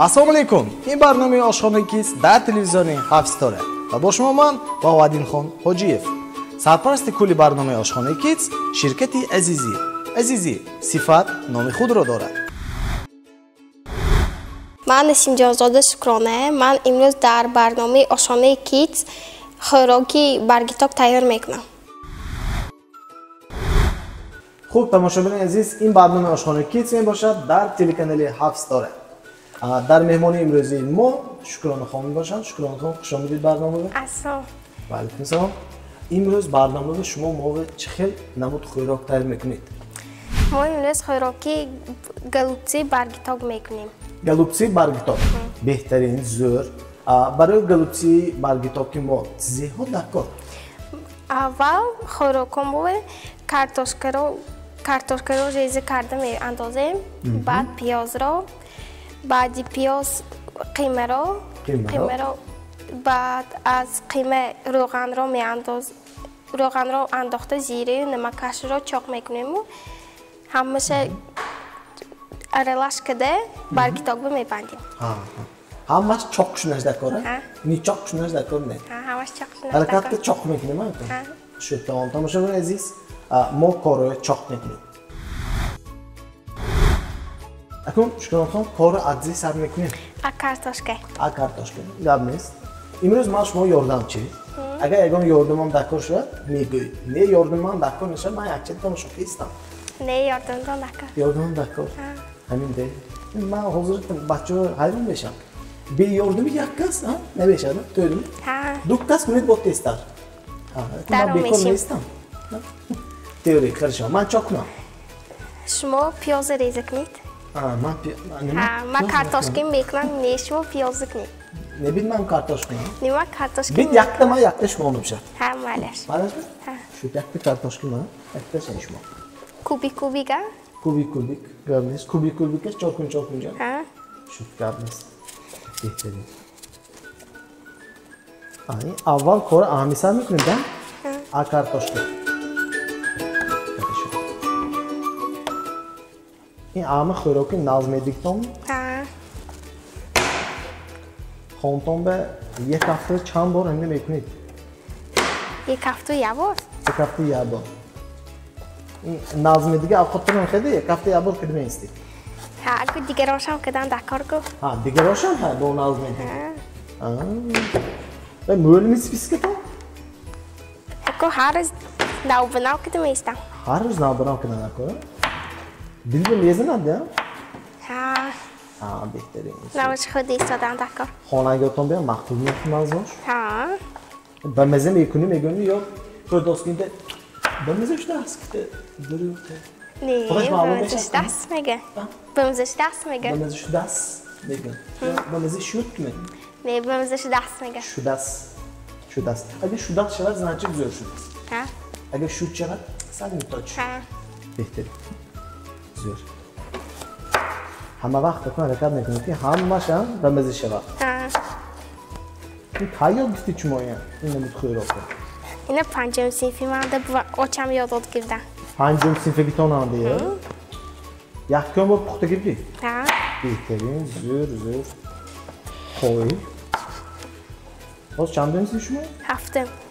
Assalomu alaykum. این برنامه آشخانه کیس در تلویزیون هفستاره و با شما من باوادین خان حاجیف. سرپرست کلی برنامه آشخانه کیس شرکتی عزیزی صفت نام خود را دارد. من اسم جانزاده شکرانه. من امروز در برنامه آشخانه کیس خوراکی برگتاب تیار میکنم. خوب تماشاگران عزیز، این برنامه آشخانه کیس می باشد در تلکانال هفستاره. در مهمانی امروزی ما شکرانه خانم باشند. شکرانه خانم خوش آمدید برنامه. السلام. و علیکم السلام. امروز برنامه شما ما چه خیلی نمود خوراک تیار میکنید؟ ما امروز خوراکی گلوبسی برگتاب میکنیم. گلوبسی برگتاب بهترین زور. برای گلوبسی برگتاب که ما چیزی ها دکار. اول خوراکم بود کارتوشکا رو ریزه کرده می اندازیم. بعد پیاز رو، بعد پیاز قیمه رو، بعد از قیمه روغن رو می روغن رو انداخته زیره نمکش رو چاق میکنیم. همشه ارلاش کده برگتاب میبندیم. همش چاقشونش دکاره؟ نی چاقشونش دکار نه؟ همش چاقشونش دکاره. حرکت چاق میکنیم ها؟ شد تمام. تماشاگران عزیز، ما کارو چاق میکنیم. اکنون شکران خانم کارو عزیزی سر میکنیم. کارتوشکا. کارتوشکا. گپ نیست. امروز ما شما یاردم چی؟ اگر اگه یاردمم دکار شد میگویید. نه یاردمم دکار نشد من یک چیز تماشاگری هستم. نه یاردمم دکار. یاردمم دکار. همین ده. من حضورت بچه‌ها حیران میشم. به یاردمی یک کس نمیشه نه؟ تویی؟ دو کس کنید با تستر. من بیکار نیستم. تئوری خرشم. من چاق کنم. شما پیاز ریزه کنید. من کارتوشکا میکنم. نه شما پیاز کنید. نبید من کارتوشکا. نه من کارتوشکا. بید یک تا من یک تا شما میشه. مالش. مالش؟ شو یک تا کارتوشکا من یک تا شما. کوبیکا. کوبیک گرمیست. کوبیکش چاکون جان. شو گرمیست. بهترین. اول کار آمیزا میکنیم دا؟ کارتوشکا. این آم خوراکی نازمی دیکتم. خانتون به یک هفته چند بار همین میکنید؟ یک هفته یه بار. یک هفته یه بار. این نازمی دیگه آخرتون خیلی یک هفته یه بار کدوم ایستی؟ اگه دیگه روشم کدام دکار کو؟ دیگه روشم ها دو نازمی دیگه. به مول میسپیس کدام؟ اگه هر روز ناو بناو کدام ایستم. هر روز ناو بناو کدام دکار؟ دل به لیزه نداره؟ بهترین. نوش خود ایستادم دکار. خانگیاتون بیا مخطوب میکنم ازش. به مزه میگونی یا کرداسکین ده به مزهش دست که دریوته. نه به مزهش دست میگه. به مزهش دست میگه. به مزهش دست میگه. به مزه شوت میگه. نه به مزهش دست میگه. شدست. اگه شدست شود زنچه گذار شد. اگه شوت شود سعی میتاچ. بهتر. زور. همه وقت کن حرکت میکنید که همه‌ش هم به مزه شود. این کایا گفتی چما این نمود خوراک. اینا پنجم صنفی مانده آچم یاد گرفتم. پنجم صنفی گیتون آنده. یک کم بود پخته گرفتی؟ بهترین زور. خوبی. باز چند دنیسی شما؟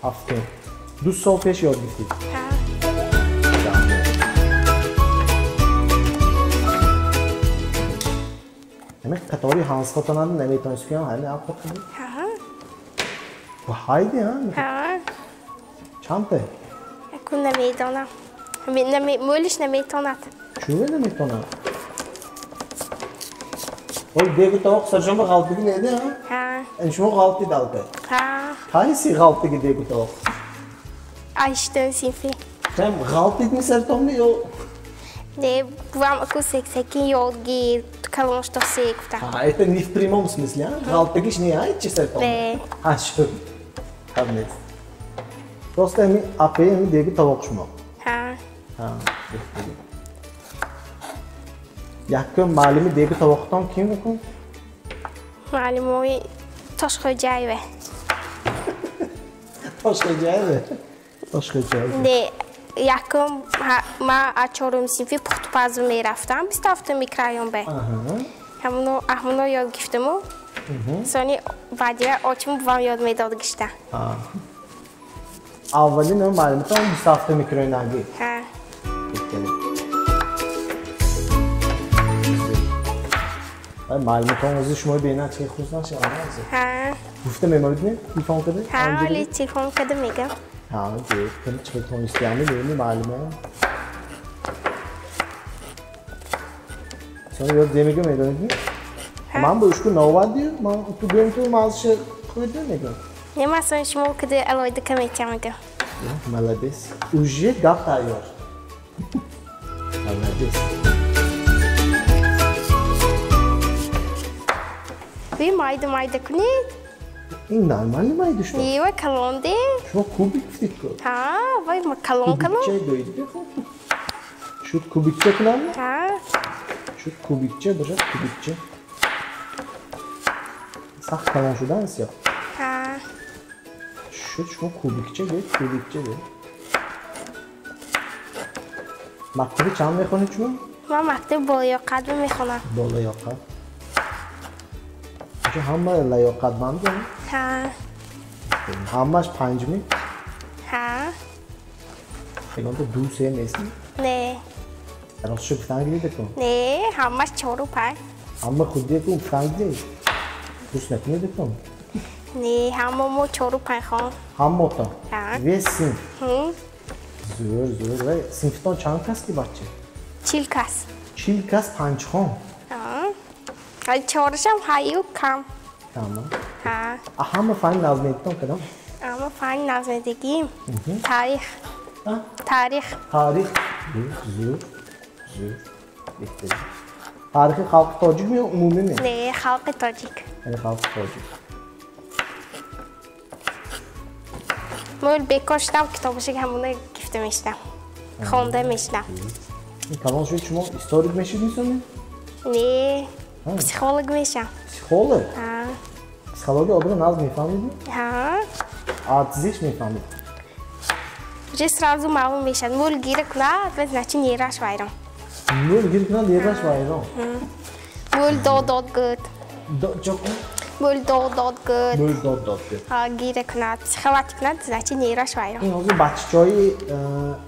هفته. دو سال پیش یاد گرفتی؟ همه قطاری هنس خطانند نمیتونست که همه آب خطانی؟ و هایدی چند ته؟ اکون نمیتونم. مولش نمیتوند. چوه نمیتوند؟ اوی دیگه تو سرجان با غلطی نیده ها؟ این شما غلطی دالته؟ هایسی غلطی که دیگه تو؟ ایشتن صنفی. چم غلطی می سرتون نیو؟ نه بوام اکو سکی یاد گیر کلمش تا سیکفته. ایت نیف پریموم смысле غلطیش نیه چی سرتون؟ نه. شو. همین. Просто ми апе ми деги тавоқ шумо. Яккам маълими деги тавоқтон ким мекун? Маълимои Toshxo'jayeva. Toshxo'jayeva. نه یکم ما چهارم صنفی پخت‌پزو میرفتم 20 هفته میکرایم به همونو یاد گرفتم و سانی بعدی آچمو بام یاد میداد گشته. اولی نه معلومات هم 20 هفته میکنه نگی. معلومات هم از شما بینه چه خوش نشه آنها. گفته میمارید نه؟ تلفن کده؟ ولی تلفن کده میگم. دیگه کلی چه تون استیامی میبینی معلومه. سانی یاد دیگه میدونید نه؟ من باش کو نواد دیم، من تو گیم تو مازش خود نمیگم. نه مثلا شما کده الوید کمیتی میگم. ملابس. اوجیه گفت تایار. ملابس. بی مایده کنید. این نرمالی مایده شما. نیوه کلونده. شما کوبیک فیک کن. وای ما کلون. کوبیکچه دوید بخون. شد کوبیکچه کنم؟ شد کوبیکچه باشه کوبیکچه. سخت کلون شده است یا؟ شد شما کوبیکچه گید کوبیکچه گید. مکتبی چند میخونید شما؟ من مکتب بالایاقت میخونم. بالایاقت. چه همه لیاقت مند داریم؟ همه‌اش 5 می؟ فکر تو 2-3 نیستی؟ نه. راستش فرنگی دکتم؟ نه، همه‌اش 4 و 5. همه خودی تو فرنگی؟ دوست نکنی دکتم؟ نه، همه ما 4 و 5 خان. همه تا؟ وی سینف؟ زور وی سینفتان چند کس کی بچه؟ 40 کس. 40 کس 5 خان؟ ولی 4ش هم هایو کم. تمام. همه فن نظمیتون کدام؟ همه فن نظمیتگیم. تاریخ. تاریخ. زور. بهتره. تاریخ خلق تاجیک می عمومی می؟ نه، خلق تاجیک. یعنی خلق تاجیک. من بکشتم کتابش که همونه گفته میشتم. خونده میشتم. کلان شد شما استوریک میشید نیستونی؟ نه. پسیخولوگ میشم. پسیخولوگ؟ پسیخولوگی آدم ناز میفهمیدی؟ آتیزیش میفهمید؟ вже сразу معلوم میشد. مول گیر کنه و значи نیرش وایرم. مول گیر کنه نیرش وایرم. مول داد گد. چوک؟ مول داد گد. مول داد گد. گیر کنه پسیخوات کنه значи نیرش وایرم. این حاضر بچه‌های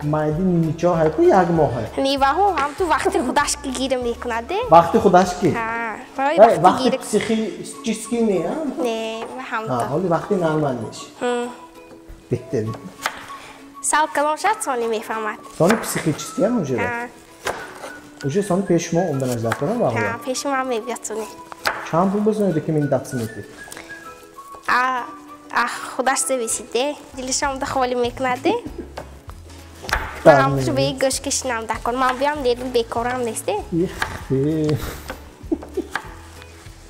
مایدی نیچه های کو یک ماه های؟ نیوه هم تو وقتی خودش که گیر میکنه ده. وقتی خودش کی؟ وقتی گیر پسیخی چیزکی نه؟ نه هم تو. حالی وقتی نرمال میشه. بهتره. سال کلان شد سانی میفهمد. سانی پسیخی چیزکی هم اونجا؟ اونجا سانی پیش ما اون به نظر کنم واقعا؟ پیش ما میبید سانی. چند پول بزنید که من دست میدید؟ خودش زویسیده. دیلش هم دخوالی میکنه ده. هم تو به گوش کشنم دکن. من بیام دیدم بیکارم نیسته.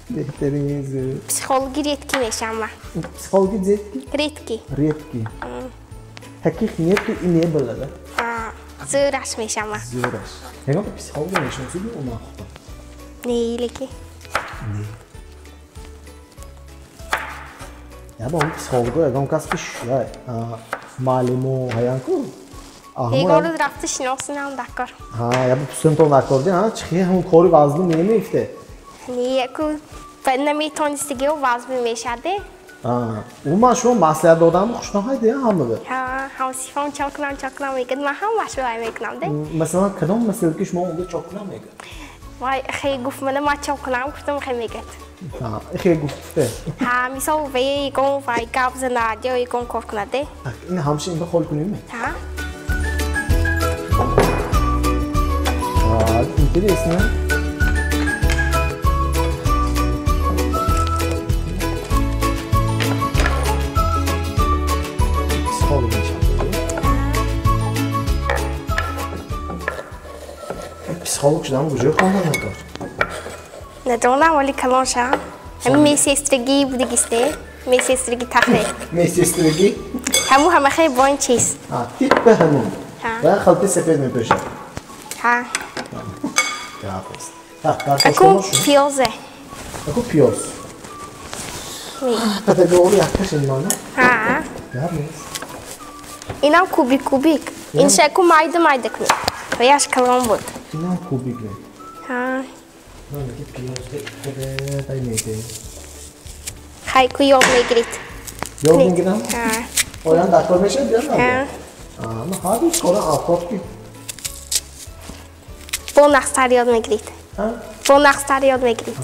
بهترین زور. پسیخولوگی ریتکی میشم من. پسیخولوگی زیتکی؟ ریتکی. حقیق نیت که این نیه بلده؟ زورش میشم من. زورش. هنگام که پسیخولوگی میشم سیدی اون خوبه؟ نه لیکی. نه. یا با اون پسیخولوگی هنگام کس که معلمو هایان کن؟ هنگام رو رفته شناسی نام دکار. یا با پسیم تو نکردی چخیه همون کاری وزلو نمیفته؟ نه که نمیتونستگی و وزن میشده. اون من شما مسئله دادم خوشناهای دیگه همه ده؟ هم سیفان چاکنم میگد من هم مشروعی میکنم ده. مثلا کدام مسئله که شما اونجا چاکنم میگد؟ وای خیلی گفت من ما چاکنم گفتم خیلی میگد. خیلی گفته؟ مثلا وی یکم وی گاب زنده یا یکم کار کنه ده. این همشه این بخول کنیم؟ Интересно. Psikolog şudan vücudu kullanmadı. Neden öyle kalınca? Hem mesleği budik iste, mesleği tahrik. Mesleği? Hem خیلی باین چیز. تیپ به همون. و خلطه سفید میپوشه. اکو پیازه. اکو پیاز. پتگوری اکش اینمانه؟ اینم کوبیک. این شکو مایده کنید. و یاش کلام بود. اینم کوبیک نه. که پیاز بده دایمیده. خیلی یاد میگیرید. یاد میگیرم؟ ها. پایان دکتر میشه بیاد ها. من خواهدی کارا آفاد کی؟ با نقصتر یاد میگیرید. با نقصتر یاد میگیرید.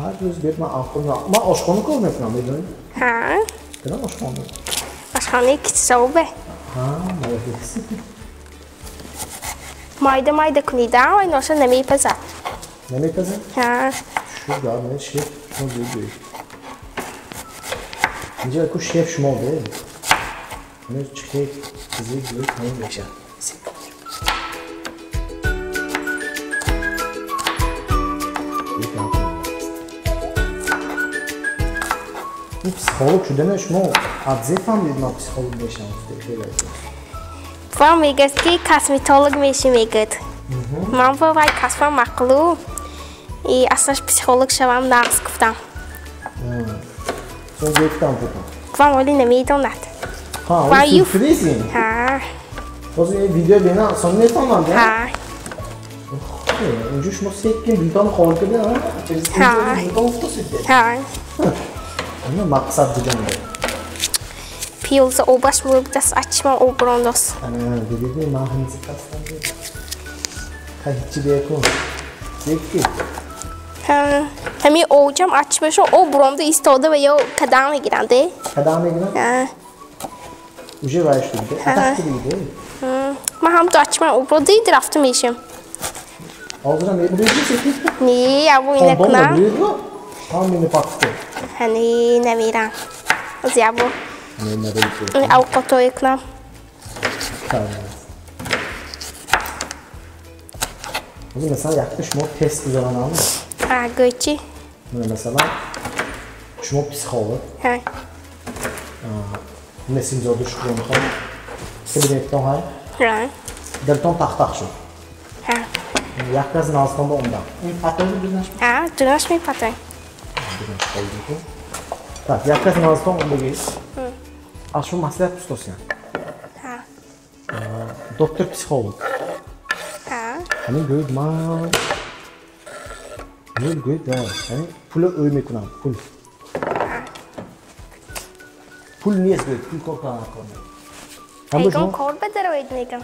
هر روز بیاد من آفاد من آشخانه کار میکنم میدونی؟ ها. کنم آشخانه. آشخانه کی صوبه؟ مایده کنید و ایناشو نمیپزد. نمیپزد؟ ها. شو دارم شیف شما بیدوی. اینجا اکو شیف شما بید. اینو چه چیزی بیدوی کنیم بشن. این پسیخولوگ شدن شما ادزه فهمید من پسیخولوگ بشم خیلی و میگه که کاسمتولوگ میشه میگه. من باید کاسم مقلو ای اصلاش پسیخولوگ شوم نقص گفتم. تو گفتم بودم. و ولی نمیدوند. ها اون سورپرایزی. ها. باز این ویدیو بینم اصلا نمیفهمم نه. ها. اینجا شما سیکین ویدیو خال کرده ها؟ ها. ها. اما مقصد بودم. پیوز اوباش مورد açma obrondos. Ana dedi ma hanizi kastan dedi. Kaççı bekon. Zeki. Hemi اوجم açmış o bronda istedi ve yo kadame girende. Kadame giren? Ha. Uje başladı. Atak gibiydi. Ma ham da açma o bronda draftı mişim. Ağzına ne biliyorsun Zeki? Ne ya bu inek Bomba na? biliyor tam beni baktı. Hani ne miran. Az ya bu. Ne biliyorsun? Avukato ekna. Tamam. O zaman mesela yaklaşık mod test güzel anlamı. Ha göçi. Mesela şu psikolog. Ha. Messenger düşkün olmak. Sebebiyet hay. Ha. Delton tak şu. Ha. Yaklaşık aslında ondan. Patronu bizden. Ha, dunaş mı patron? Tak, yaklaşık aslında onda geç. Aşu maslahat ustası. Ha. Doktor psikolog. Ha. Hani göğüt mal. Ne göğüt ya? Hani pulu övmek kunam, pul. Pul niye göğüt? Pul korkan akıllı. Egon korbe deroid negam.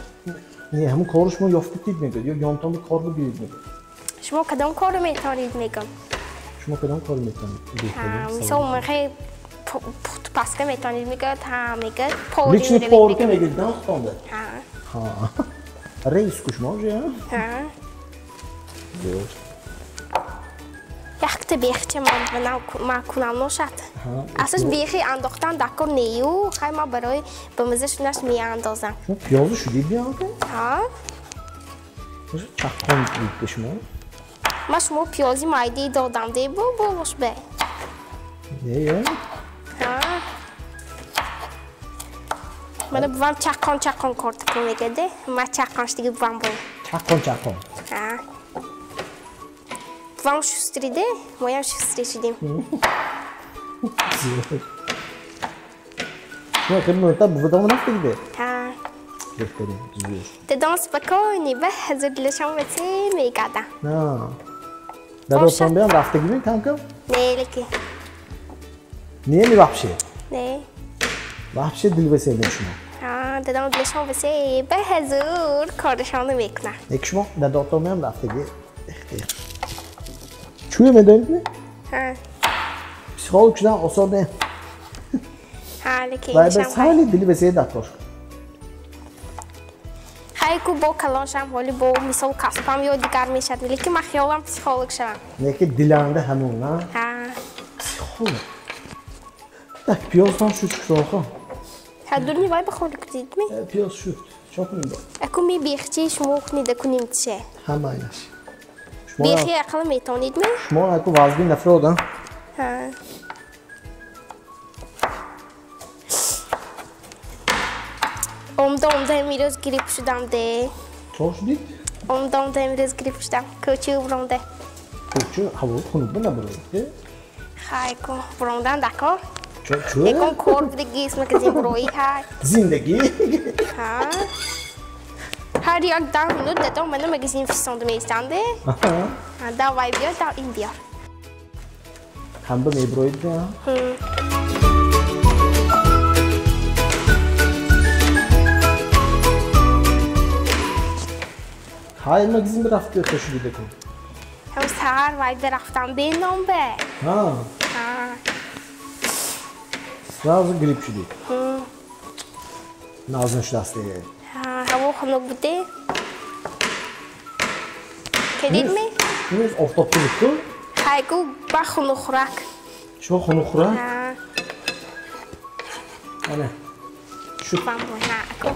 Niye? Hem konuşma yoftuk değil mi? Diyor, yontamı korbu bir mi? Şmo kadam korbe metanid negam. Şmo kadam korbu metanid. Ha, misal mıhe paska metanid megad ha megad. Liczny porkę megad dan stąd. Ha. Ha. Reis kuşma ya. Ha. Diyor. Yakte bechce ma kunam noşat. Asas bechi andoktan dakor neyu. Hay ma baroy bamızış naş miandozam. Şu piyazı şu değil ya. Ha. Çakon büyük kuşma. Ma şmo piyozi maydi dodam de bu boş be. Ne ya? Ha. Mana buvam çakon kortu komegede. Ma çakon stigi buvam bu. Çakon. Ha. Buvam şustride, moyam şustriçidim. Ya kırmızı tabi bu da mı nasıl gibi? Ha. Gösterim, düzüyor. Dedem spokojnie, be hazırlaşam ve te megada. Ha. Daha da ben rafta gibi kanka. Ne leki? Niye mi vahşi? Ne? Vahşi dil ve sevdim şunu. Ha, dedem hazırlaşam ve te be hazır kardeşanı mekna. Ekşmo, daha da ben rafta gibi. Çuya mı dönüp mi? Ha. Psikologdan o sordu. Ha, leki Vay be inşam. sahili dili ve sevdim atlar. Hay ku bo kalonşam holi bo misal kaspam yo digar meşat. Leki ma khiyolam psikolog şavam. Ne ki dilanda hemen ha. Ha. Psikolog. Tak piyazdan şu çıktı oku. Ha durni vay bakholik değil mi? Piyaz şu. Çok mu bu? Aku mi bihçi şmok ni de kunim tse. Hemen yaş. Bihçi akıl metonid mi? Şmo aku vazgeçin nefret odan. Ha. Omda emiroz girip şudam de. Çok değil. Omda emiroz girip şudam. Köçü bronde. Köçü hava konu bu ne böyle? Hay ko brondan dako. Köçü. Ekon korb de gis me kazi broi hay. Zindagi. Ha. Her yak 10 minut dedim bana magazin fıstığında istandi. Davay biyor, dav in biyor. Hem de mebroydu ya. Hayır magazin bir hafta koşu gidelim. Hem sahar vay bir haftan benim be. Ha. Sразу grip şudi. Nazım şu dastayı. Hava xunuk budi. Kedil mi? Biz oftap tuttu. Hayku ba xunuqrak. Şu xunukra. Ana. Şu Ben bu ha.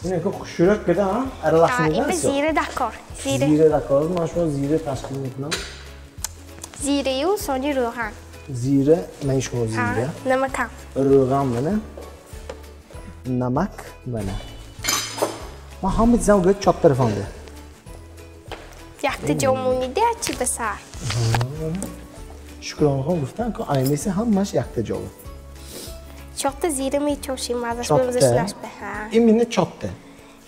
yine ko xuşurak keda ha. Aralasında. İme zire d'accord. Zire d'accord. Ben şu zire taşkil etmem. Zire yu sonra rohan. Zire ben şu zire. Namakam. Rogan bana. Namak bana. Ma hamid zam göt çap tarafında. Yakti jomuni de açı basar. Şükran xon guftan ki aynısı hammaş yakta jolu. Çok da zire mi çoşi mazas böyle slash be ha. Emine çapta.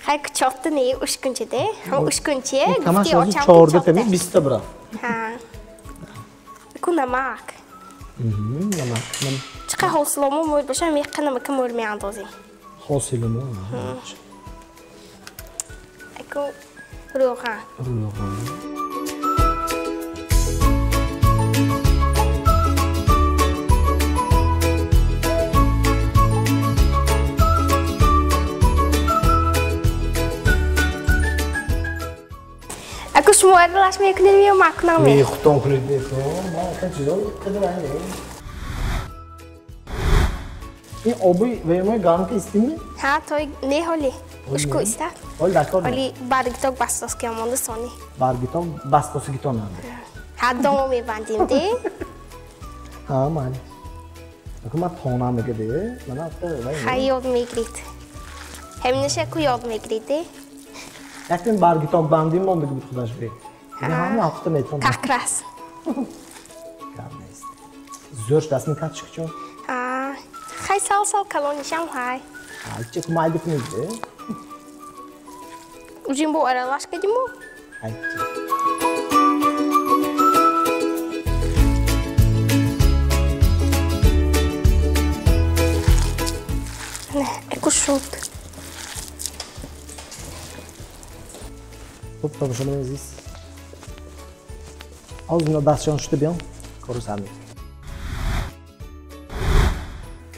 Hayk çok da ne uşkunçe de. Ham uşkunçe Tamam gufti o sözü çapta çoğurda temi biste bırak. Ha. Bu namak. Namak. Çıka hoslomu moy başa mi kana makam olmay andozi. Hoslumu. Eko rohan. Rogan. Aku semua adalah semua kena dia makna me. Mi xuton kunid beto. Ma kan çizo kadar aynı. Obu vermeye garanti isteyeyim mi? Ha toy ne holi? Usko istat. Ol d'accord. Holi bargtok bastos ki amonda soni. Bargiton bastosu giton abi. Ha domo me bandim de. Ha mali. Akıma tona mı gidi? Bana hatta var. Ha yod me grit. Hem ne şey ku yod me grit de. Yakın bargiton bandim oldu gibi kudaş bey. Ne hangi hafta meton? Kakras. Karneyse. Zor dasını kaç çıkıyor? Ha. Hay sal kaloni Shanghai. Ha çık maldık neydi? Ujimbo aralaşka dimu. Haydi. Ne, eko şut. Hop tanışalım aziz. Ağzına dasyon şutu bir an. Koru sami.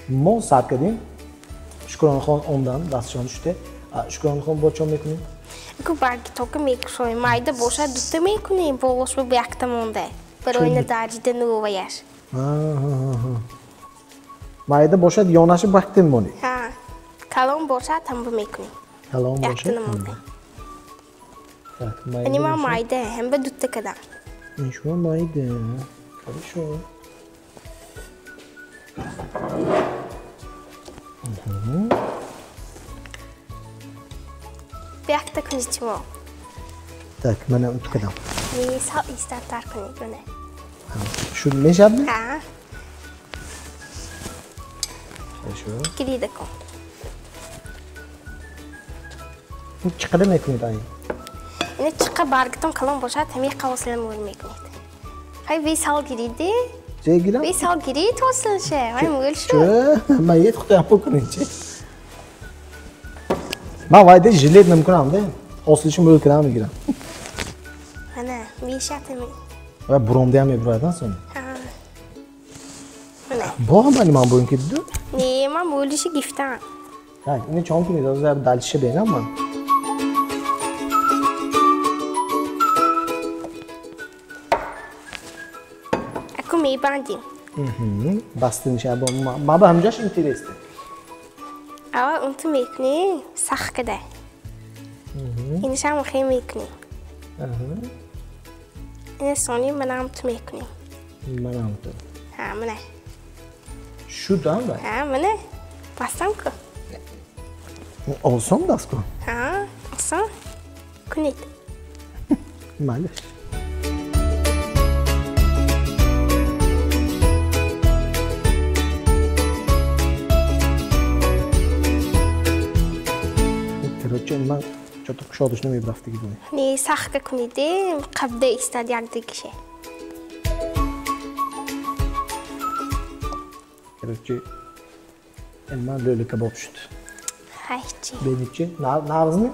Mon saat kadın. Şükran Khan ondan dasyon şutu. Şükran Khan borçam mekuni. Eko bargtok me kroy mayda boşa dutte me kuni bolos bu bektam onde. Pero oyna darji de nu vayar. Mayda boşa yonaşı baktım bunu. Ha. Kalon boşa tam bu me kuni. Hello boşa. Yaktanım onde. Ani ma mayda hem be dutte kadar. Şu an mayda. Хорошо. Bekta kuni çimo. Так, мене откуда? Ne sal istatar kuni gune. Şu ne yaptın? Ha. Хорошо. Gidi ko. Çıkarım ekmeği dayı. Ne çıka bargton kalon boşa temi kavslan ölmek ne. Hay ve sal gidi. Sevgilim. Ve sal gidi tosun şey. Hay mul şu. Şu, mayet kutu yapıp kununca. Ma vayda jilet namkun değil. Osluşum böyle kıram giren. Ana, bir şey temi. Ve bromda yamıyor buradan sonra. Ha. Ana. Bu ama benim amboyun gitti. Ne ma mul işi giftan. Ha, yine çok iyi. O zaman dalışa beğen ama. Aku me bandim. Bastığın şey bu. Baba hamcaş interesti. Ama untu mekni sah kada. İni şam xey mekni. İni soni manam tu mekni. Manam tu. Ha mana. Şu da mı? Ha mana. Pasam ko. Olsun da sko. Ha, asa. Kunit. Maalesef. Короче, man çok кушодашну мебафти гидони. Не сахка кунидем, қабда истад як дигише. Короче, элма лёле кабоб шуд. Хайчи. Benimki nağızını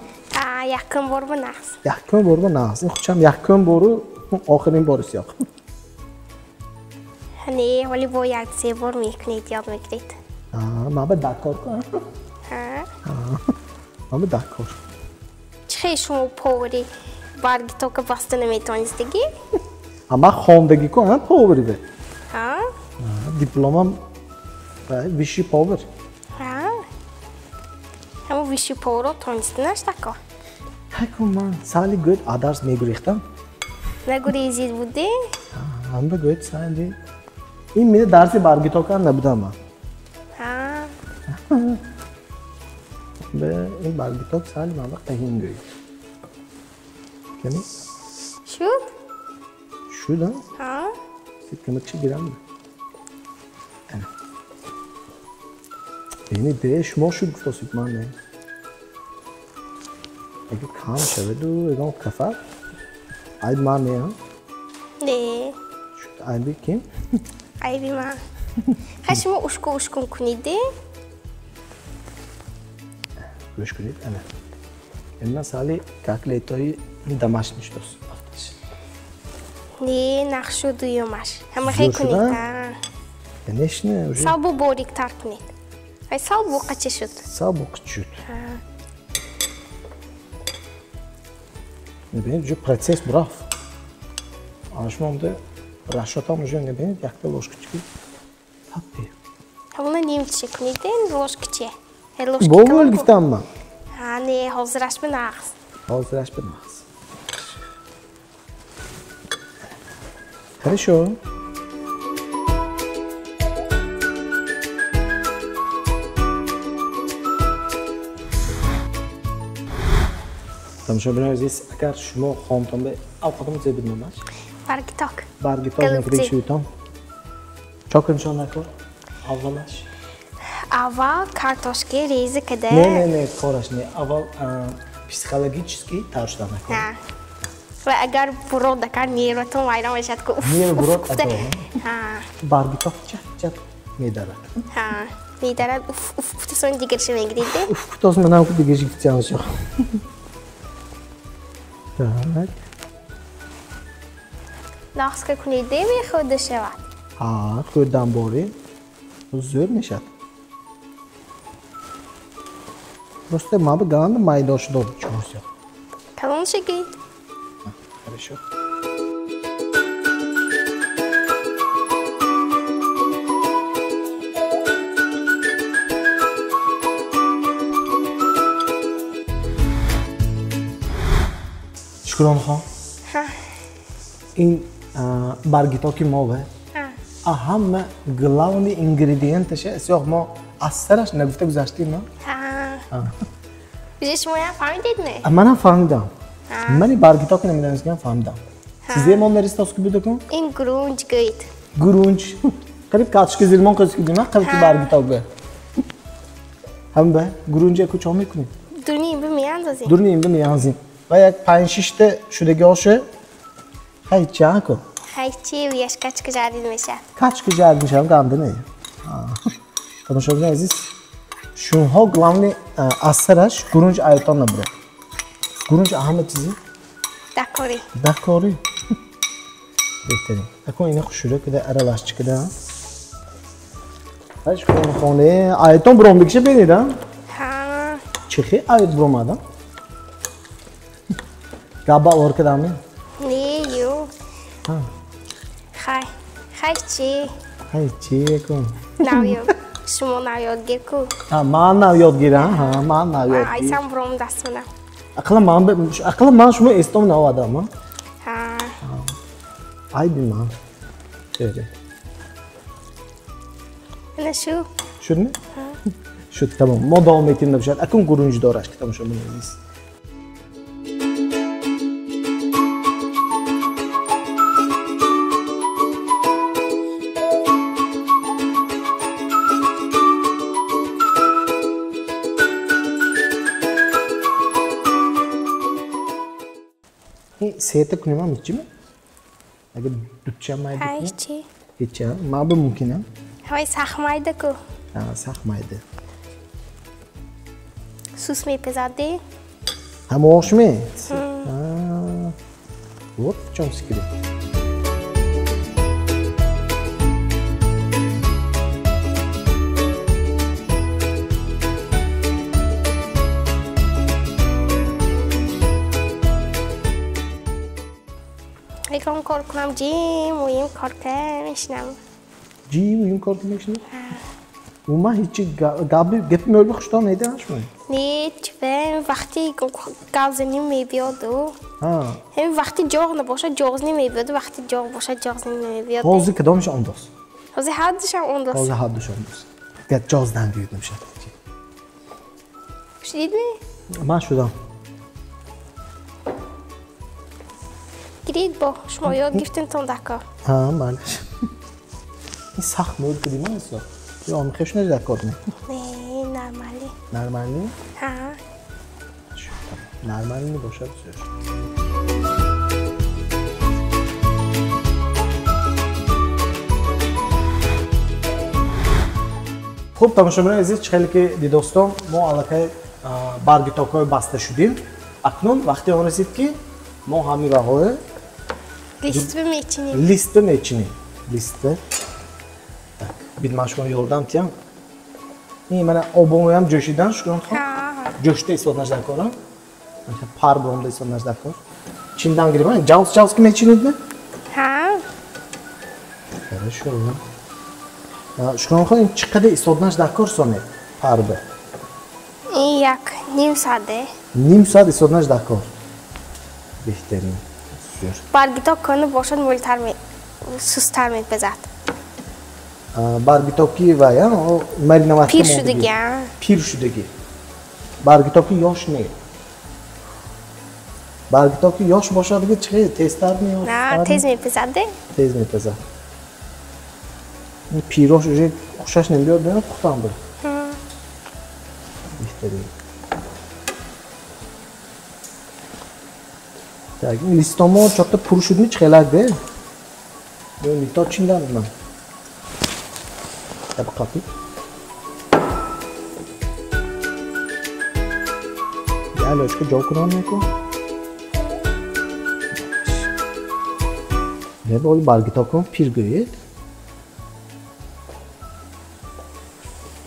Yakın bor bu nağız. yakın boru nağızını. Xuçam yakın boru oxirin borusu yok. Ne, vali bu yak se bor mi kunid yad mekrit. Maba d'accord kن. Maba d'accord. چه شما پاوری برگ تو که بسته نمیتونستگی؟ Ama xondagi ku ha power de. ها؟ Diplomam Vichy power. ها؟ همون ویشی پاورو تونستی نشتکا؟ Hakum man sali good adars megurixtam. نگوری زید بودی؟ Anda good sali. این میره درسی برگیتاکن نبودم من. ها؟ به این برگیتاک سالی من وقت تهین گوید. یعنی شد؟ شد ها؟ سید کمکشی گیرم ده. یعنی ده شما شد گفت سید من نه. اگه کام شود و اگه کفر اید من نه هم. نه. شد اید بی کیم؟ اید بی من. خشم اشکو کنیده؟ گوش کنید انا. این سالی کاکلیتایی دمشق دوست. نه نقشو دویومش. همه خیلی کنید. نش نه. سال باریک تر کنید. ای سال قچه شد. سال قچه شد. نبینید جو پروسس براف. آنشون ده رشته هم جو نبینید یک تا لوش کچی. هپی. همون نیمچه کنیدن لوش کچه. بول گفتم من. نه حاضرش به نقص. حاضرش به نقص. Хорошо. Тамошобинон азиз, агар шумо хонтон бе авқатам зебид номаш? Баргиток. Баргиток накрик шуитон. Чокриншон накор? Аввалаш? Аввал картошки резы каде. Не, кораш не. Аввал психологически тавшда накор. و اگر برود دکار نیروتون وایران باشد که نیر برود ادو ها باربیتاک چت میدارد ها میدارد اف تسون دیگر شو میگریده اف توز منم که دیگه جیفتیان شو tak ناقص که کنیده می خود شود خودم باری زور میشد просто ما به گاند مایداش داد چوسه کلون شگی Хорошо. شکران خان. این برگیتاکی ما به اهم главный ингредиентش است ما از سرش نگفته گذاشتیم نه؟ بیشتر شما فهمیدید نه؟ منم فهمیدم. من برگیتاک نمیدونستم فهمیدم. Size mon nerestas gibi dokun? این گرونج گید. گرونج. قریب kaç kez ilman kız gibi mi? قریب برگیتاک به. هم به گرونج کو چه میکنی؟ دورنیم بمیاندازیم. دورنیم بمیانزیم. و یک 5-6 تا شدگی آشه. هی چه کو؟ هی چی ویش kaç جدید میشه؟ Kaç kez جدید میشه؟ گامده نه. Tamam aziz. Şunha главный asaraş gurunç ayıtan nabra. Gurunç ahamet çizi. دکوری. دکوری. بهترین. اکنون اینه خوشوره که ده ارلاش چیکه ده. هیچ خونه ayıtan برام بکشه بینید ها. چخی ayıt برام آدم. گابا اور کدامه؟ نیو. خای چی؟ خای چی کن؟ ناویو. شما ناویادگیر کو. من ناویادگیر ها من ناویادگیر. ایسام برام دستونم. Akıllı man şunu istem ne o adam ha? Ay bir man. Şöyle. Ne şu? Şu ne? Şu tamam. Moda metin de bir şey. Akın guruncu doğru aşk tamam şu bunu biz. seta kunimam hichmi? Agar dutchamaydi. Ha, hichi. Hech, mana bu mumkin ham. Hoy, saxmaydi-ku. Ha, saxmaydi. Sus mepazadi. Ha, moshmi? Ha. Вот в чем секрет. Ekom kor kunam jim, uyim korkam, ishnam. Jim uyim korkam ishnam? Uma hiç gapim öyle kuştan neydi açmı? Nicht, wenn وقتی گازنی میبیاد و هم وقتی جاغ نباشه جاغ نمیبیاد وقتی جاغ باشه جاغ نمیبیاد. Hozir kadamış ondas. Hozir haddisham ondas. Hozir haddish ondas. Gap jozdan büyüdüm şart. Şuydimi? Ben şuradan. Girid bo, şuma yod giftin ton dakar. Ha, maalesef. این سخت مورد کدیمه است؟ یا آمیخش ندید کار نه؟ نه، نرمالی. نرمالی؟ ها. نرمالی باشه بسیار. خوب تماشاگران عزیز خیلی که دیدوستان ما علاقه برگ تاکای بسته شدیم. اکنون وقتی آن رسید که ما همین راههای لیست میچینیم. لیست میچینیم. لیست. بیدمش کنم یادم تیم. این من آبومی هم جوشیدن شکران خواهم. جوشته استفاده نشده کارم. پار برامده استفاده نشده کار. چیندن گیریم. جاوز که میچینید نه؟ ها. شکران. شکران خواهم چقدر استفاده نشده کار سانه پار به؟ این یک نیم ساعته. نیم ساعت استفاده نشده کار. بهترین. برگی تا کنه باشد مولتر می سوستر می بزد. برگیتاکی و یا مرینماتی پیر شدگی. پیر شدگی. برگیتاکی یاش نه. برگیتاکی یاش باشه دیگه چه تستر میاد؟ نه تیز میپزده. تیز میپزد. این پیروش уже خوشش نمیاد نه پختم بره. بهتری. Так, این لیستامو چقدر پر شد میچ خلاده. ببین تا چی ندارم. تبقى قطي تعالوا اشكو جو كنا نيكو ne böyle bargı takım pirgıyı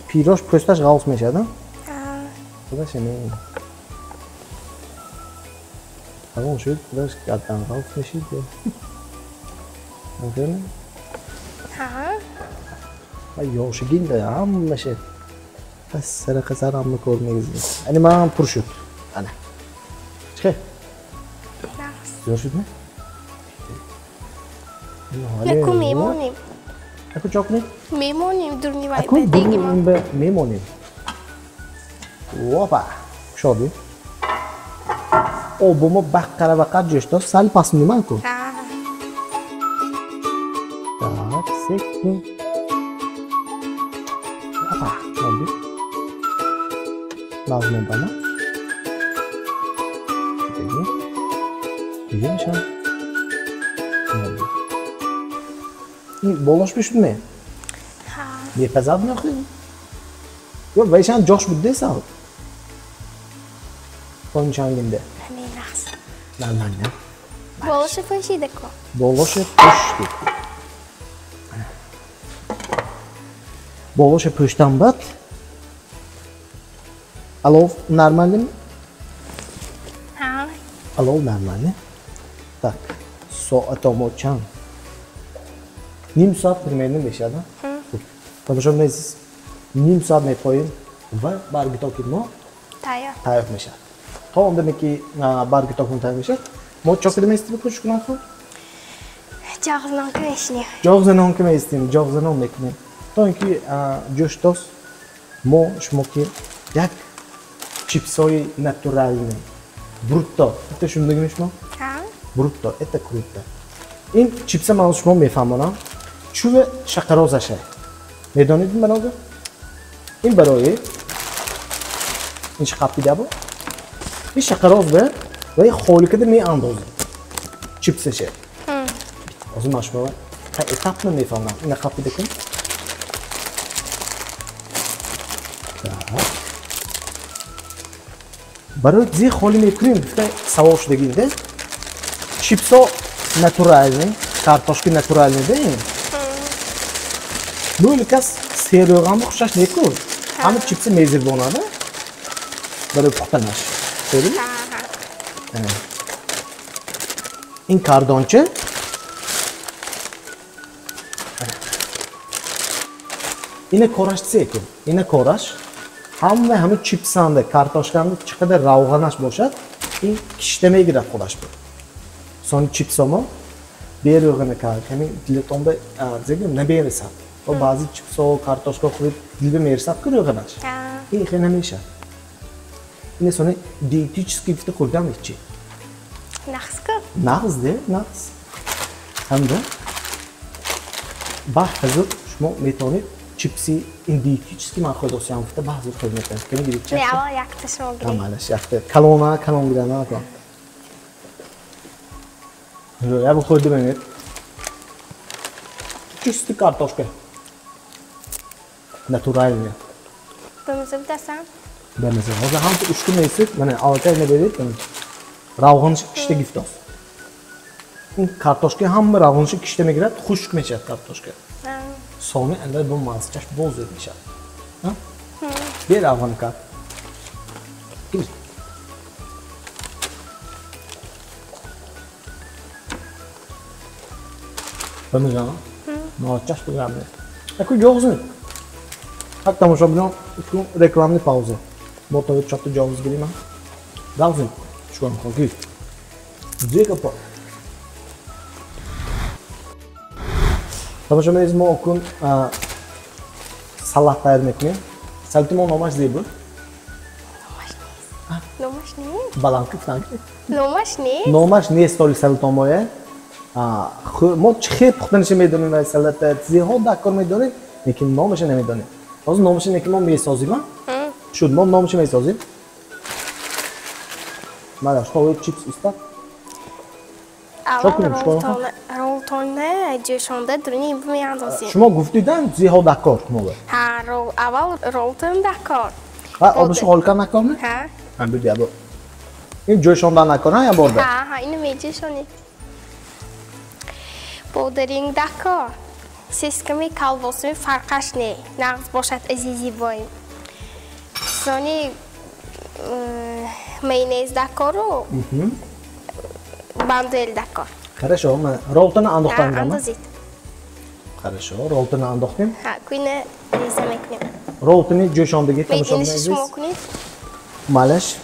piroş prostaş gals meşadan bu da seni tamam şu biraz kadar gals meşiydi bakın ha ay yoshi gildi hamma şey bas saraqa saramni ko'rmaysiz ani men purshut ana chiqay yoshidmi Aku memonim. Aku chokni? Memonim durni vai Aku durni memonim. Opa. Shodi. O bomo baqqara baqqar joshto sal pasmi ku. Ha. Tak, sekun. Apa? Shodi. Lazım bana. Peki. Güzel şey. Bollaşmış mı? Ha. Nie pesado não é? Eu vejo já Josh bude sal. Põe changinde. Hani nas. Não. Bolaşı faşı deko. Bollaşa puştu. Bollaşa puştan bat. Alov normalni mi? Ha. Alov normalni. Tak. Soatomo chan. Nim saat примерно беше, да? Тамашам незис. Ним saat не поим ва баргитокин мо. Taya. Tayaf meşa. Tamam demek ki bargitokun tayaf meşa. Mo çok demek istedim kuş kulağım. Cağızdan kıveşni. Cağızdan kime istedim? Cağızdan mekne. Tamam ki coştos mo şmoki yak chipsoy naturalny. Brutto. Это şunu demiş mi? Ha. Brutto. Это круто. این چیپس من از شما میفهمونم چوب شقرازشه میدونید این برای این برای این چه قپیده بود این شقراز به و این خالی کده می اندازه Chips şey. O zaman şu var. Etap mı ne falan? Ne kapıdaki? Барои зи холӣ мекунем гуфта савол шудагинде чипсо натуральный картошки натуральный дем ну кас серёгам хушаш некун ҳама чипси мезирбонада барои пухтанаш бебин ин кардонча ина корашчиси екун ина кораш Hamı chipsanda, kartoshkanda chiqadi ravg'anash bo'ladi. In kishtamay giradi xo'lash bu. So'ng chipsomo berug'ini qani diletomda zega nima bersa. O ba'zi chipso, kartoshka qo'yib dilga mersab kirug'anash. In xenamisha. Ine so'ni dietический fitni qo'ygan ichi. Naqsku? Naqsde, naqs. Hamda bax hozir shmo metoni chipsi dietический махалосянфта баъзе хизматаш кани гирича. Не, ава якта шогри. Амалаш якта калон гирана ко. Я бы ходил нет. Чистый картошка. Натуральная. Бемзеб дасан? Бемзеб. Hozir ham 3 kun yesib, mana oltayni berib, ravg'an ishda giftos. Kartoshka hamma ravg'an ishda giradi, xushkmechad kartoshka. Sonu elde bu mazcaş boz etmiş ha? Bir avını kat. Gir. Bunu canım. Mazcaş bu gamle. Akı yozun. Hatta mı şablan şu reklamlı pauza. Motoru çatı joz gireyim ha. Davzın. Şu an gir. Gir kapı. Tamam şimdi okun salat tayarlamak mı? Saltım o nomaj değil bu. Nomaj ne? Balankı sanki. Nomaj ne? Nomaj ne stoli saltım o ya? Mo çıkıp puxtanışı meydonu ve salata ziho da kor meydonu. Lekin nomajı ne meydonu? O zaman nomajı ne ki mo mesozim ha? Şu mo nomajı mesozim. Mala şu chips istat. Roltonni jo'shonda durning me'andozing. Shuma guftidan ziho dakor mo'ga. Ha, avval rolton dakor. Ha, onu şu holkan dakor mi? Ha. Ha, bir ya bu. In jo'shondan dakor ha ya borda. Ha, ini mejo'shoni. Bodring dakor. Seskami kalbosimi farqash ne? Naqs boshat azizi boyim. Soni mayonez dakoru. Bandel dakor. Хорошо, мы ролтоны андохтан гама. Андозит. Хорошо, ролтоны андохтим. Ha, kuyni rezamekni. Ролтоны jo'shonda ketdi, Ini shishmokni. Malash.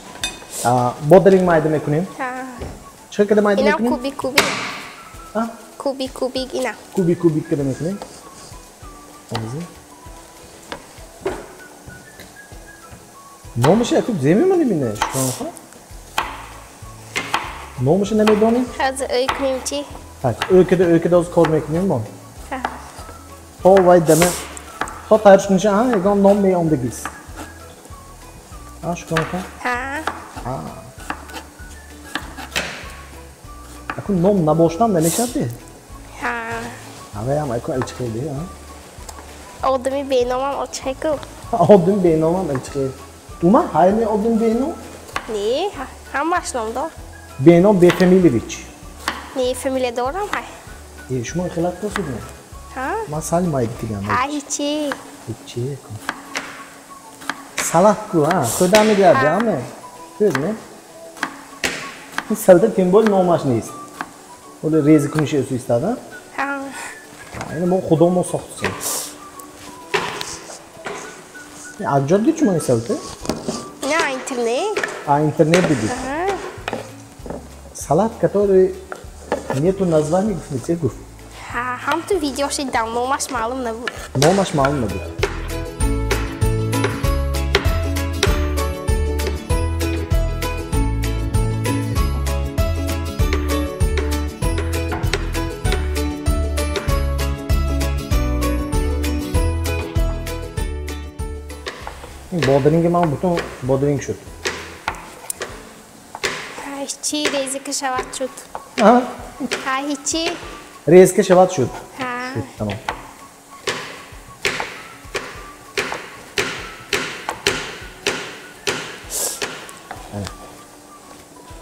Bodring mayda mekunim. Ha. Chiqib ketdi mayda Ina mekunim. kubi. Ha? Kubi ina. Kubi ketdi mekunim. Hozir. Nomushi akub zemimani meni shu. Nomushi nima doni? Hozir o'yknimchi. Tak, öykede o'z ko'rmaknim bor. Ha. O vay deme. O tayyorishguncha ha, egon nom meyonda gis. Ha, shu qanaqa? Ha. Akun nom naboshdan demeshadi. Ha. Ava ham akun elchiqaydi, ha. Odami benomam ochayku. Odim benomam elchiqaydi. Uma hayni odim benom? Ne, hammash nomda. Benom Befemilevich. Ne, familiya doram hay. Shuma xilat qilsizmi? Ha? Men Salim aytib kelganman. Ha, hichi. Hichi. Salat-ku, ha. Xudami derdi, ama. Ko'rmi? Salda tembol nomashniz. O'da rezi kunishi istadi. Ha. Endi men xudomo soxtsin. Ajjoddi chuma salda? Ne, internet. Internet dedi. Ha. Салат, который нету названия, не гуф. Ha, hamtu video şey downloadlash ma'lum ne bu. Nomаш ma'lum ne bu. Bodringga men butun bodring shut. Ha, hichi rezi kashavat shut. Ha, ها هیچی ریز که شود شد ها شد تمام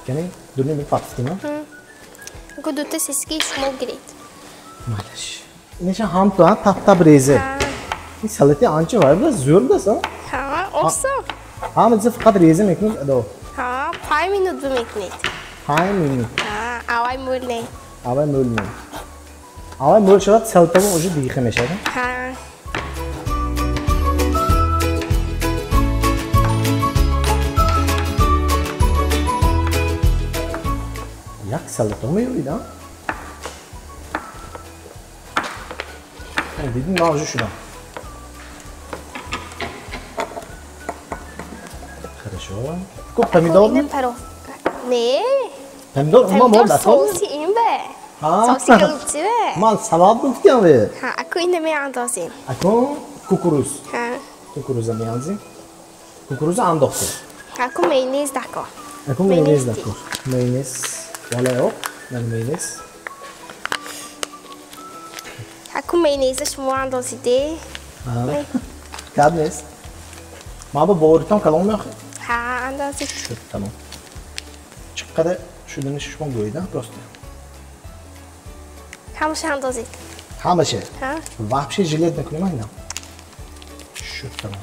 کنی دونه می پافتیم گودوت سیسکی شما گرید مالش اینش هم تو تاب ریزه این سالتی آنچه وای بس زور بس ها اصلا هم از فقط ریزه میکنید ادو ها 5 minut بمیکنید 5 minut ها آوای مول نه آوای مول نه آوای مول شد سالتمون اوج دیگه میشه ها یک سالتمون میویدم دیدین نازو شدم Хорошо. Сколько помидор? نه Помидор ما помидор مال соуси این به соуси گلوچی به مال سلات گفتیم به ها اکو اینه می اندازیم اکو کوکوروز ها کوکوروز میانزیم کوکوروز انداخته اکو مینیز دکا اکو مینیز دکو مینیز والا yok من مینیز اکو مینیز شما اندازیده کار نیست ما با بورتون کلام میخ ها اندازید شد تمام چقدر شدنش شما گویدم درسته همش اندازید همشه ها وحشی جلد نکنیم اینا شد تمام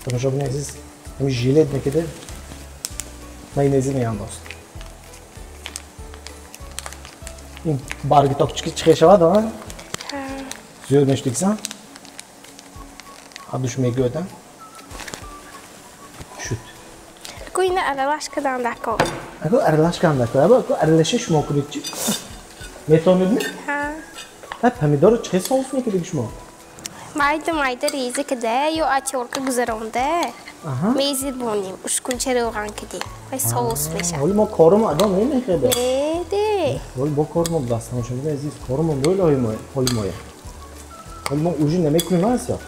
تماشا ببین عزیز همین جلد نکده ماینزی میانداز این بارگی تاکچکی چه شود ها زیاد نشتیکسن هادوش میگویدم شد اکو اینه علاش کدام دکا اگه ارلاش کم نکنه اگه ارلاشش موکرید چی میتونید می ها پمیدار چه سوس میکنید شما مایده ریزی کده یا آچورک گذرانده میزید بونیم اشکون چه روغن کدی و سوس بشه ولی ما کارم ادام نمیخواد بده ولی با کارم دستم شما عزیز کارم ولی حالی مایه ولی ما اوجی نمیکنیم اصلا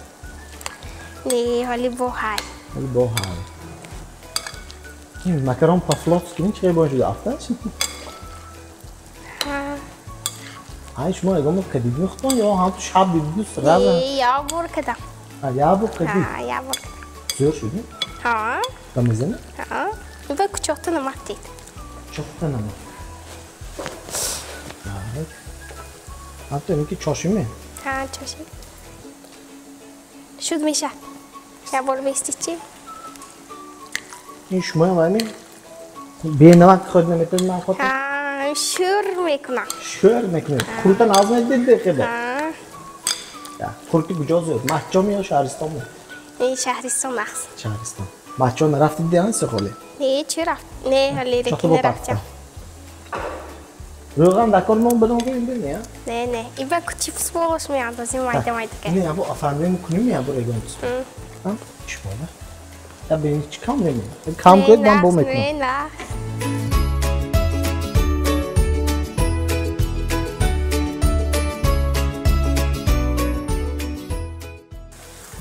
نه حالی بو های ولی با های این مکرون پافلوفس کنین چه باشه افتاش های شما اگه کدید میخوام یا هم تو شب دیدی سرازه یا بور کدام یا بو کدید یا بور زور شدی ها تمیزه ها و کوچوت نمک دید çok tanımlı. Evet. Hatta اینکه چاشی می ها چاشی شد میشه یا بور بیستی چی این شما همین به نمک خود نمیتونید من خود ها شور میکنم شور میکنید کورتن از ندید دقیقه ها کورتی کجا زود محجم یا شهرستان می این شهرستان مخص شهرستان محجم نرفتید دیگه سخاله نه چرا نه حالی چطور رکی با نرفتم روغن دکار من بدون که این بینی نه نه این با کچی فسبولش میاندازیم مایده که نه ابو افنده میکنیم یا ابو رگان ها شما یا بینی چی کم نمیاد کم کنید من با میکنم نه نه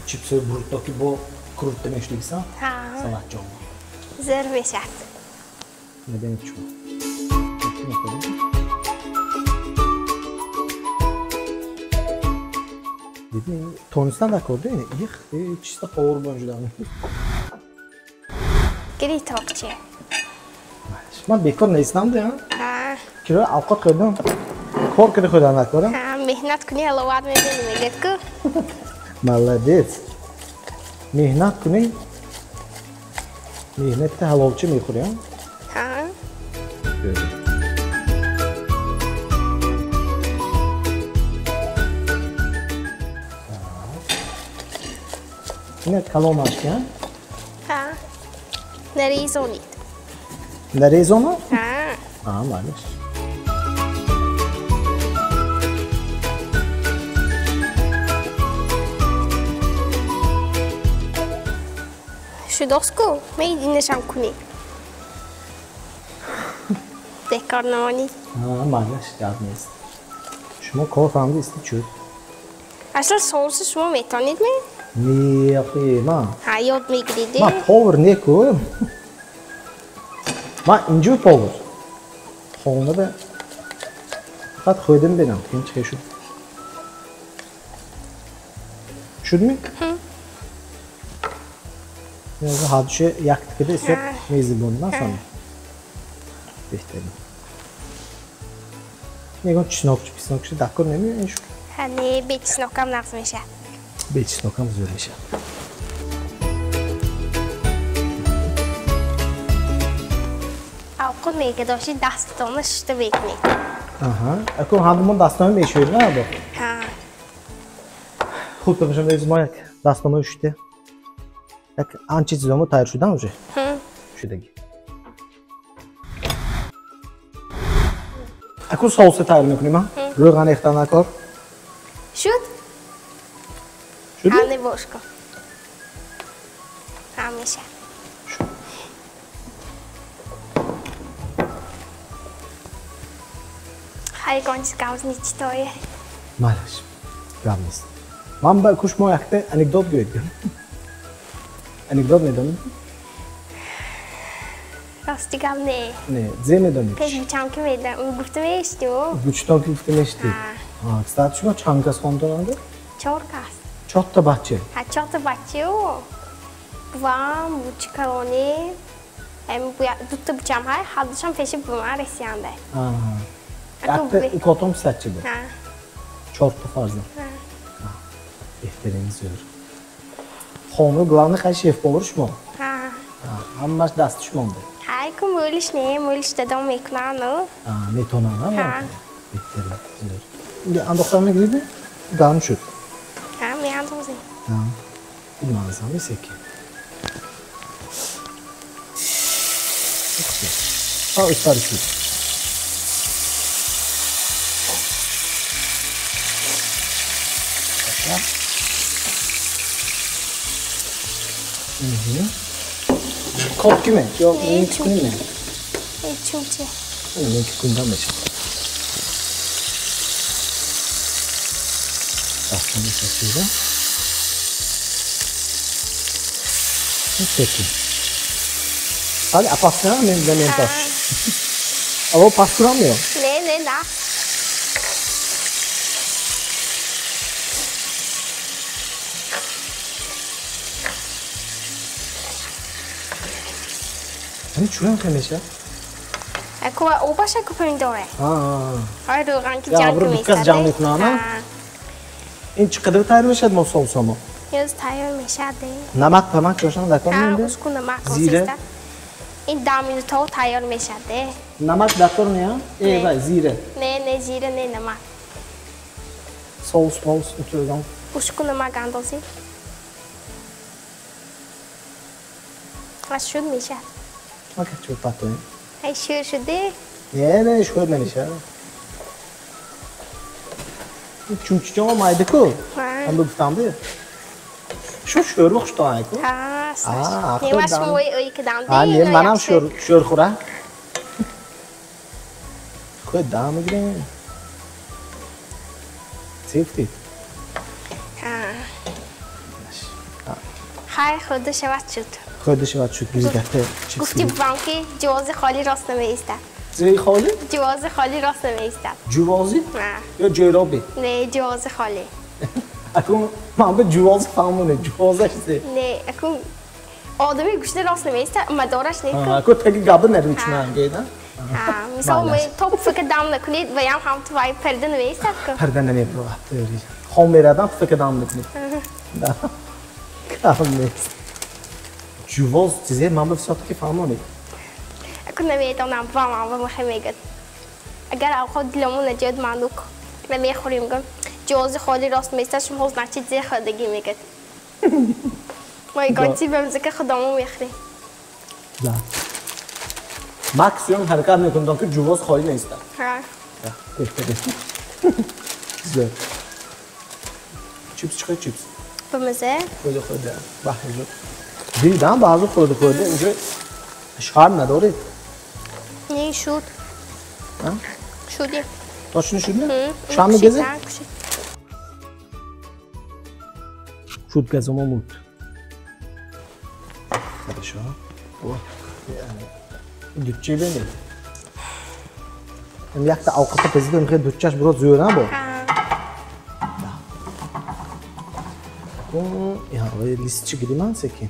چیپس بروتا که با کروت میشلیکسن ها سلام جان زر میشد نبینید شما دیدین تونستن دکارده اینه یه چیز قور بانجو دارم گری تاکچه من بیکار نیستم دیگه ها که اوقات خودم کار کرده خودم نکارم ها مهنت کنی الواد میبینی میگه که ملدیت مهنت کنی مهنت حلالچه میخوریم ها اینه کلام هستیم ها نریزونید نریزونه؟ ها معلش شداست کو میدینشم کنی دکار نمانی معلش درد نیست شما کار فهمید استی شد اصلا سوس شما میتونید می؟ نه اخی من ها یاد میگیریده من پاور نیکو من اینجور پاور خونه به Faqat qo'ydim beram, keyin chiqay shu. Tushundingmi? Yo'q, hozir shu yaqtikida esa mezi bo'lmadan sonra. Behtarin. Nega chisnokchi, pisnokchi d'accord nemi shu? Ha, ne bechisnokam naqs mesha. Bechisnokam zo'r mesha. Avqul mega doshi dastoni shishda bekni. Aha. Akun hamon dastoni meshuyna bu. Ha. Xo'p, o'shanda izmoyak dastoni ushdi. Так, ancha chizomi tayyor shudan уже. Shudagi. Akun sousi tayyormi kunima? Ro'g'an ehtanakor. Shud? Shud? Ani boshqa. Hamisha. Haykonchi kavzni chitoye. Malash. Gamnis. Men bu kushmoyakda anekdot gördüm. Anekdot ne dedim? Rastigam ne? Ne? Zene dedim. Peki çanki meydan guftu me istiyor. Güçten giftim eşti. Ha, kısa şu çanka spontandı. Çorkas. Çotta bahçe. Ha çorta bahçe. Vam buçkaloni. Hem bu tuttu bıçam hay. Hadışam peşi buma resyanda. Ha. Hatta ikotom saçı bu. Ha. Çotta fazla. Ha. Behteriniz yor. Xonu главный hay şef olur mu? Ha. Ha, hammaş dast düşmandı. Hay kum öylüş ne? Öylüş de dom ekranı. Ha, ne tonana mı? Ha. Behteriniz yor. Şimdi andoklarına girdi. Ganı şu. Ha, mi andozi. Ha. Bilmezsem bir seki. Ha, ısrar şu. Kop gibi. Yok, ne çıkıyor ne? Çumçi. Ne çıkıyor da mesela. Aslında saçıyla. Peki. Hadi apastıra mı ben taş? Ama o pastıramıyor. Ne da? Hani şuraya mı kalmış ya? Aku o başa kupayım doğru. Ha. Hayır doğan ki Ya, can bura kimi dikkat canlı kulağına. En çıkıdığı tayarmış edin o solsa mı? Yüz tayar meşade. Namak pamak coşan da Ha, kalmıyor. usku namak Zire. konsista. In dami to tayar meşade. Namak daktor ne ya? Ne? Vay zire. Ne zire ne namak. Sos oturuyorum. Usku namak andosi. Aşud meşade. Bak çok tatlı. Ay şu de. Ne şu görmemiş ya. Çünkü çoğu maydı ku. Ha. Ama bu tamdı. Şu şör bak şu tane ku. Ha. Aa, Ne var akıldan. şu oy kedam Ha değil. ne manam şör kura. Koy damı gire. Safety. Ha. Hay خود شود شد. خودش باید شد گریدته گفتی بانکی جواز خالی راست نمی‌ایستد. زی خالی؟ جواز خالی راست نمی‌ایستد. جوازی؟ نه. یا جرابی؟ نه جواز خالی. اکنون من به جواز فهمونه جوازش زی. نه اکون آدمی گوشته راست نمی‌ایستد مدارش نیست. اکنون تکی گابه نرمیچ من گیدن؟ ها مثلا تو فکر دام نکنید و یا هم تو وای پرده نمی‌ایستد که. پرده نمی‌پره وقتی. خون میردم فکر دام نکنید. نه. کام نیست. جواز چیزی من بفرستم که فهمونه. اکون نمی‌تونم فهمم و مخمیگد. اگر آخر دلمون نجات مندوک نمی‌خوریم گم جواز خالی راست نمی‌ایستد شما از نچید زی خودگی میگد. مایگانتی بمزک خدامو می‌خری. نه. ماکسیمم حرکت میکنم که جواز خالی نیست. ها. بهتره. زد. چیپس چیکار چیپس؟ بمزه؟ خورده. بحث دیدم بعضی خورده اینجا اشکال نداره. نه شد. ها؟ شدی. داشتن شده؟ شام میگذه؟ شد گزم موت. خداشا. اوه. دیگه چی بینی؟ یک تا اوقات پزیدم که دوچش برات زیاد نه با. کن یا ولی لیست چی گیریم سکی.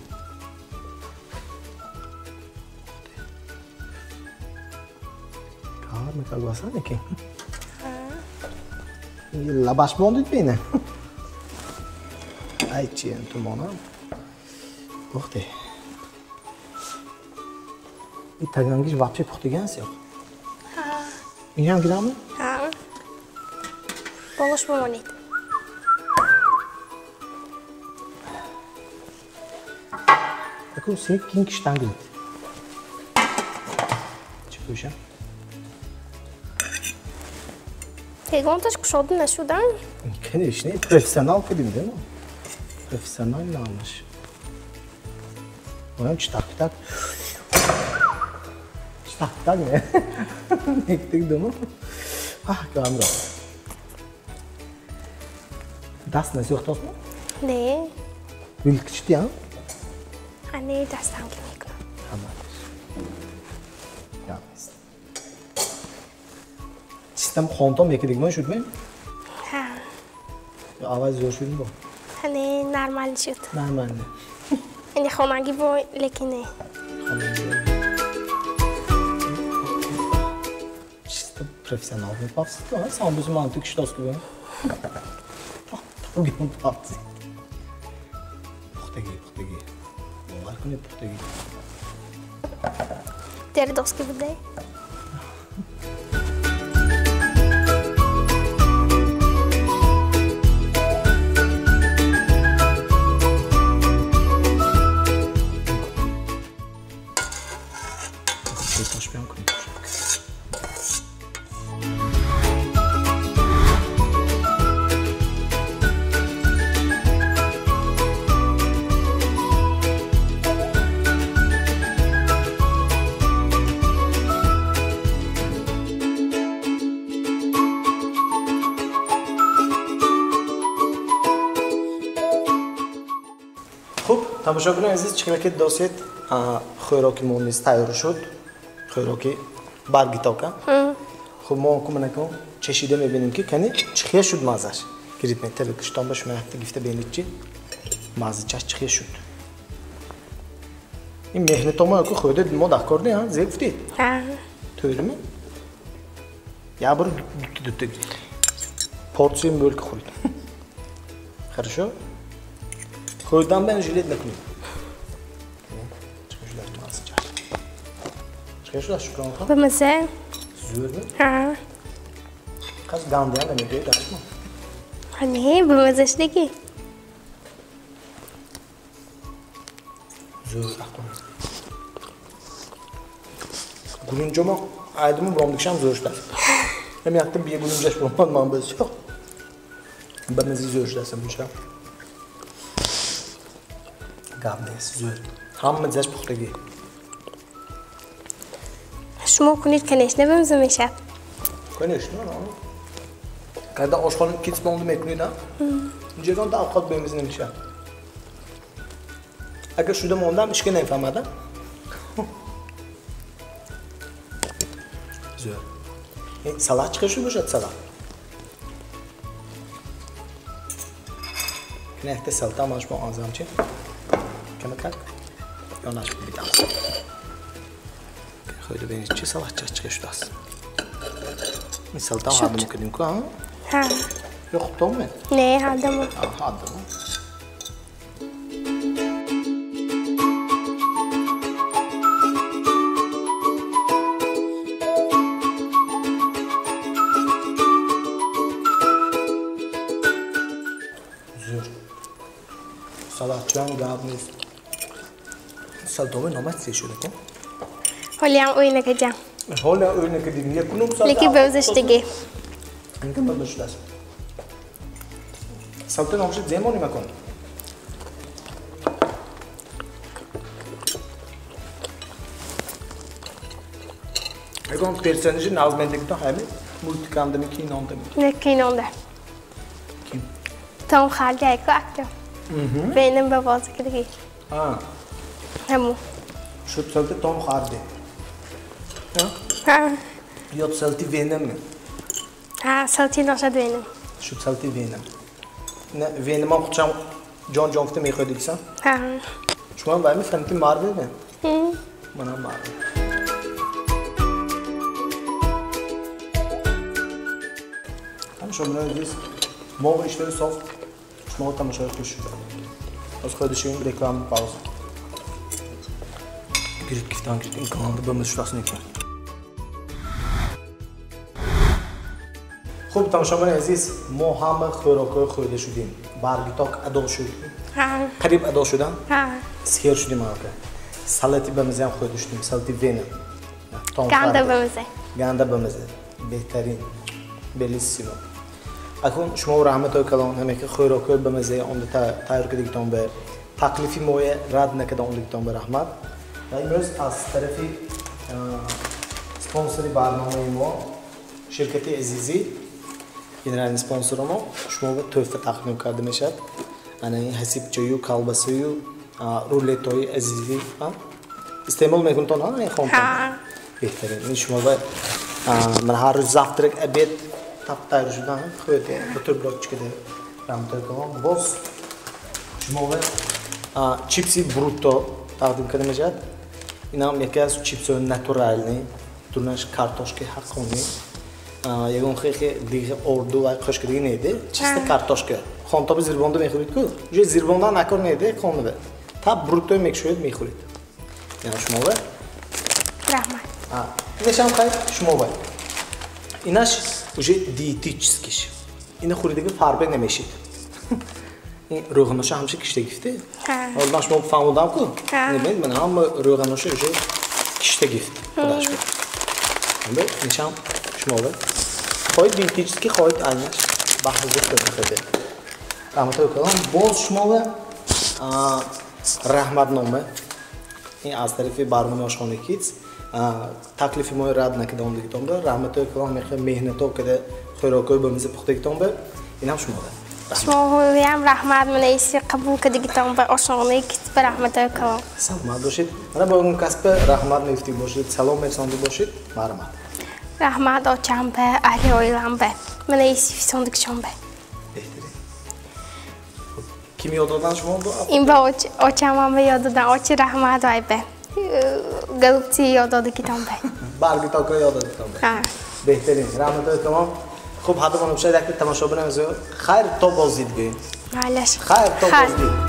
کار میکرد واسه نکی. لباس باندید بینه. ای چی تو مانم. وقتی. این تگانگیش واپسی پختگان سیاه. این هم گیرامه؟ ها. باش بمانید. اکو سیک کینگش تنگید. چی کوشم؟ تگانتش کشاده نشدن؟ کنیش نه پروفسیونال کدیم değil mi? Profesyonel almış. Oğlum çıtak. Çıtak ne? Nektik değil mi? Ah kamera. Das ne sucht das mı? Ne? Wilkçti ya? Anne das hangi mikro? Tamam. Ya işte. Sistem kontom yekedik mi şut mu? Ha. Avaz zor şut mu? Hani normal şut. Normal. Yani خانگی با لکنه. Sistem profesyonel bir papsı. Sen bizim mantık işte gibi. Bugün papsı. Puhtagi. Var mı puhtagi? Deri dost gibi de. Taş ben koyacağım. خب تماشاگران عزیز چقدر دوست خوراکی مونیست تیار شد خوراکی برگیتاکا خب ما کمونکم چشیده میبینیم که کنی چخیه شد مازش گرید من تل کشتان باش من حتی گفته بینید چی مازه چش چخیه شد این مهنت ما که خودت ما دکار نه زیفتی تویره می یا برو دوته گرید پورسیم بول که خورید خرشو خودم ben jilet نکنیم چه شده شکر آنها؟ به مزه؟ زوده؟ ها. خاص گانده هم نمیده داشتم. نه به مزهش دیگه. زود اخوان. گلونجا ما عادمون برامدکشم زورش دست. نمی‌اختم بیه گلونجاش برام من بسیار. به مزه زورش دستم میشه. گانده است زود. هم مزهش پختگی. شما کنید کنیش نبیمزه میشه. کنیش نه. کاردا آشغال کیت باند میکنید نه؟ اینجا کن تا آخر بیمز نمیشه. اگر شده موندم اشکال نمیفهمم. زود. این سالاد چه شو باشد سالاد؟ نه احتمال سالتا ماش با آنزام چه؟ کم کرد؟ یا ناش بیدم. خیلی ببینید چه سالاد چه شده است. این سالتا هم میکنیم که ها؟ ها. یا خوب تومه؟ نه هادمو. هادمو. Salatçıyan gabimiz. Saltova nomad seçiyor ki. Holiyan oyuna gideceğim. Hala öyle kadar niye kunum salta? Leki bevzes digi. Hangi kadar başlas? Salta nomşet zemoni makon. Egon personajın azmendikte hali multikandami ki inandım. Ne ki inandı? Kim? Tom Hardy ayko aktör. Benim babası gibi. Ha. Hemu. Şu salta Tom Hardy. Ha. یا سلتی وینم ها سلتی ناشد وینم شو سلتی وینم نه وینم هم خودشم جان گفته میخواد دیگسن ها شما هم باید میفهمتی مارول نه منم مارول هم شما عزیز ما و اشتهای صاف شما تماشای خوش شده از خودشون reklam pauze girip giften girip این kanalda bölümde şurasını ekler خوب تماشاگران عزیز ما هم خوراکای خورده شدیم برگیتاک ادا شدیم قریب ادا شدن سیر شدیم آقا سالتی بمزه هم خورده شدیم سالتی وینه گنده بمزه بهترین بلیسیمو اکنون شما رحمت های کلان همه که خوراکای بمزه آن تایر کردیگتان به تکلیفی موی رد نکرده آن دیگتان به رحمت و امروز از طرفی سپانسری برنامه ما شرکت عزیزی گنرال سپانسر ما شما به تحفه تقدیم کرده میشد این حسیبچوی و کالباسوی و رولت های عزیزی استعمال میکنید آنها این خانم بهترین شما به من هر روز زفترک ابد تایر شدن خودت بطور بلاک چکده رحمت کنم باز شما به چیپسی بروتو تقدیم کرده میشد این هم یکی از چیپس های ناتورالی دونش کارتوشکی حقونی یکون خیلی دیگه اردو و خشکیدگی نیده چیست کارتوشکی خان تا به زیربانده میخورید کو جو زیربانده نکار نیده خانه به تا بروتو میکشوید میخورید یعنی شما به رحمت اینش هم خیلی شما به اینش уже диетический اینا خوریدگی فربه نمیشید این روغنوش همشه کشته گفته حالا شما فهمیدم کو نمید من هم روغنوش уже کشته گفت خداش بود اینشم شما به خواهید دیتیچسکی خواهید اینش بحثی کنید رحمت کنم باز شما به رحمت نامه این از طرف برنامه آشخانه کیتز تکلیفی ما رد نکرده اون دیگتان به رحمت کنم میخواه مهنت ها کده خوراکای بمیزه پخته گیتان به این هم شما به شما هم رحمت من ایسی قبول کده گیتان به آشخانه کیتز به رحمت کنم سلامت باشید من با اون کسب رحمت نیفتی باشید سلام میرسانده باشید مرحمت رحمت آچم به اهلی آیلم به من ایسی فیسانده کشم به بهترین کیم یاد دادن شما با این با آچم هم به یاد دادن آچی رحمت های به گلوبتی یاد داده گیتان به برگی تاکر یاد دادن به بهترین رحمت کنم خوب حتی من بشه یک تماشا بنم خیر تا بازدید گوییم معلش خیر تا بازدید